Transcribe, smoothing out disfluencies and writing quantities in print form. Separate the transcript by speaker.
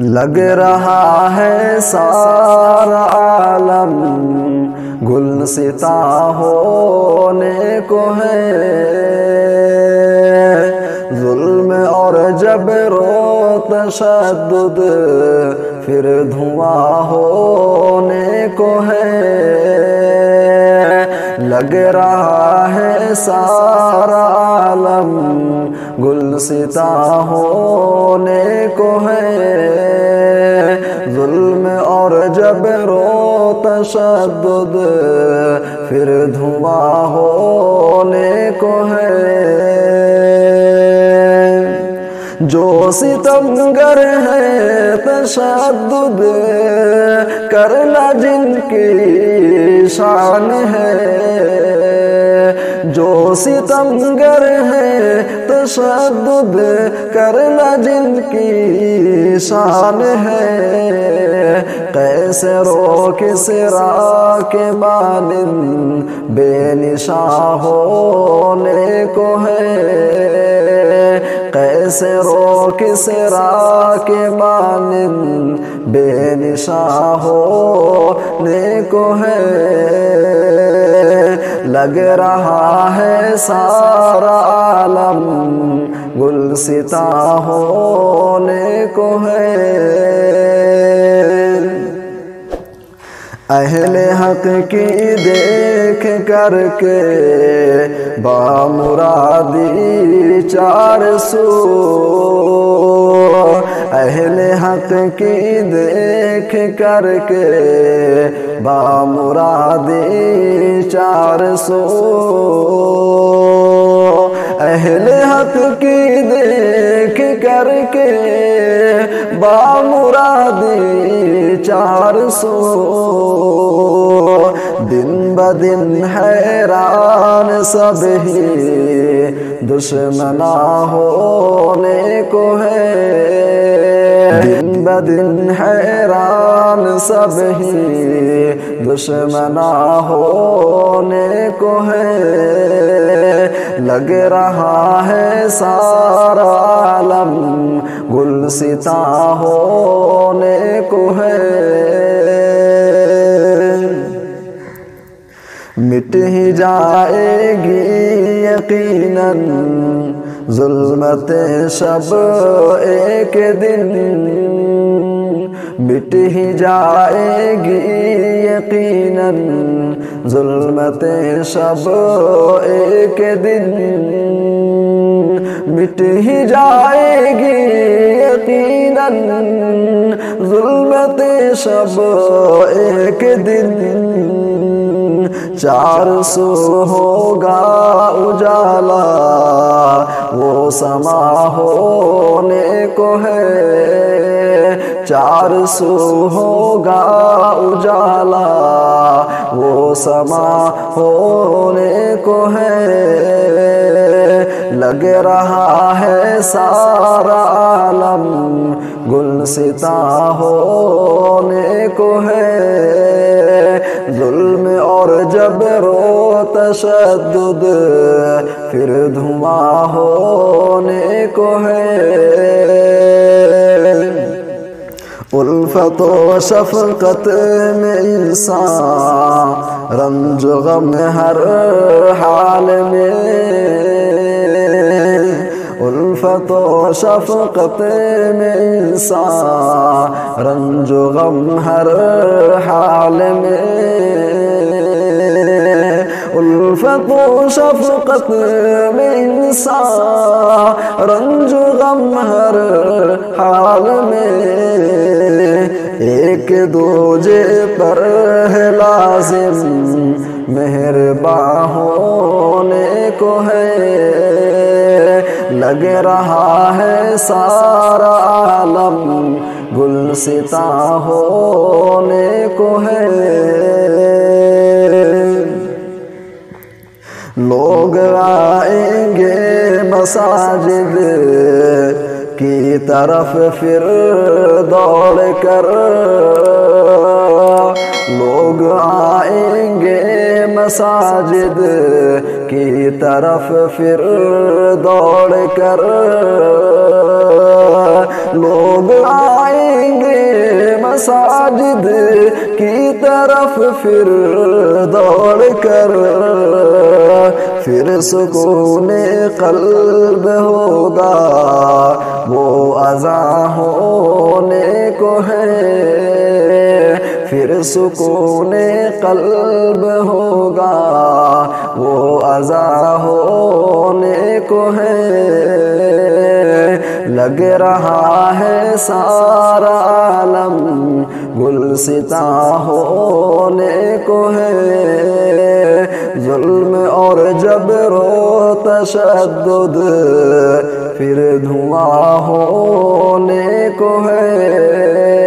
Speaker 1: لگ رہا ہے سارا عالم گلستہ ہونے کو ہے، ظلم اور جبر و تشدد پھر دھواں ہونے کو ہے۔ لگ رہا ہے سارا عالم گلستہ ہونے کو ہے، ظلم اور جبر و تشدد پھر دھواں ہونے کو ہے۔ جو ستمگر ہے تشدد کرنا جن کی شان ہے، جو ستمگر ہے تشدد کرنا جن کی شان ہے، قیصر و کسریٰ کے مانند بے نشاں ہونے کو ہے، قیصر و کسریٰ کے مانند بے نشاں ہونے کو ہے۔ لگ رہا ہے سارا عالم گلستہ ہونے کو ہے۔ اہل حق کی دیکھ کر کے بامرادی چار سو، اہل حق کی دیکھ کر کے بامرادی چار سو، اہل حق کی دیکھ کر کے بامرادی چار سو، دن بدن حیران سب ہی دشمناں ہونے کو ہے، دن بدن حیران سب ہی دشمناں ہونے کو ہے۔ لگ رہا ہے سارا عالم گلستہ ہونے کو ہے۔ مٹ ہی جائے گی یقیناً ظلمت شب ایک دن، مٹ ہی جائے گی یقیناً ظلمت شب ایک دن، مٹ ہی جائے گی یقیناً ظلمت شب ایک دن، چار سو ہوگا اجالا وہ سما ہونے کو ہے، چار سو ہوگا اجالا وہ سما ہونے کو ہے۔ لگ رہا ہے سارا عالم گلستہ ہونے کو ہے، ظلم اور جبر و تشدد پھر دھواں ہونے کو ہے۔ الفت و شفقت میں انسان رنج و غم ہر حال میں، الفت و شفقت میں انسان رنج و غم ہر حال میں، الفت و شفقت میں انسان رنج و غم ہر حال میں، ایک دوجے پر ہے لازم مہرباں ہونے کو ہے۔ لگ رہا ہے سارا عالم گلستہ ہونے کو ہے۔ لوگ آئیں گے مساجد کی طرف پھر دوڑ کر، لوگ آئیں گے مساجد کی طرف پھر دوڑ کر لوگ آئیں گے مساجد کی طرف پھر دوڑ کر پھر سکون قلب ہوگا وہ اذاں ہونے کو ہے پھر سکون قلب ہوگا وہ اذاں ہونے کو ہے لگ رہا ہے سارا عالم گلستاں ہونے کو ہے ظلم اور جبر و تشدد پھر دھواں ہونے کو ہے